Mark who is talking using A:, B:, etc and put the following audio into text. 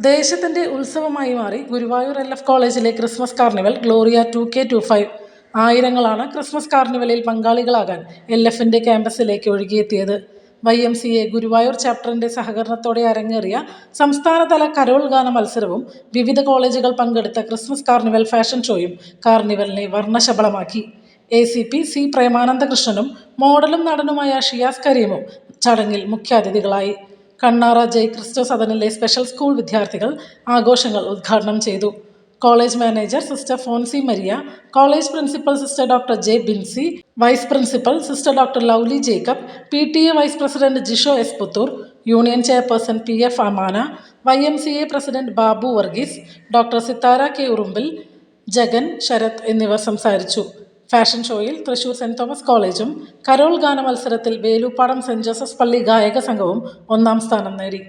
A: ദേശത്തിൻ്റെ ഉത്സവമായി മാറി ഗുരുവായൂർ LF കോളേജിലെ ക്രിസ്മസ് കാർണിവൽ ഗ്ലോറിയ 2K25. ആയിരങ്ങളാണ് ക്രിസ്മസ് കാർണിവലിൽ പങ്കാളികളാകാൻ LFൻ്റെ ക്യാമ്പസിലേക്ക് ഒഴുകിയെത്തിയത്. YMCA ഗുരുവായൂർ ചാപ്റ്ററിൻ്റെ സഹകരണത്തോടെ അരങ്ങേറിയ സംസ്ഥാനതല കരോൾ ഗാന മത്സരവും വിവിധ കോളേജുകൾ പങ്കെടുത്ത ക്രിസ്മസ് കാർണിവൽ ഫാഷൻ ഷോയും കാർണിവലിനെ വർണ്ണശബളമാക്കി. ACP C പ്രേമാനന്ദകൃഷ്ണനും മോഡലും നടനുമായ ഷിയാസ് കരീമും ചടങ്ങിൽ മുഖ്യാതിഥികളായി. കണ്ണാറ ജയ് ക്രിസ്റ്റോ സദനിലെ സ്പെഷ്യൽ സ്കൂൾ വിദ്യാർത്ഥികൾ ആഘോഷങ്ങൾ ഉദ്ഘാടനം ചെയ്തു. College manager sister Fonsy Maria, college principal sister doctor J Binsy, vice principal sister doctor Lovely Jacob, PTA vice president Jisho S Puthur, union chairperson PF Amana, YMCA president Babu Varghese, doctor Sithara K Urumbil, Jagan, Sarath എന്നിവർ സംസാരിച്ചു. ഫാഷൻ ഷോയിൽ തൃശൂർ സെന്റ് തോമസ് കോളേജും carol ഗാന മത്സരത്തിൽ വേലൂപ്പാടം സെന്റ് ജോസഫ്സ് പള്ളി ഗായക സംഘവും ഒന്നാം സ്ഥാനം നേടി.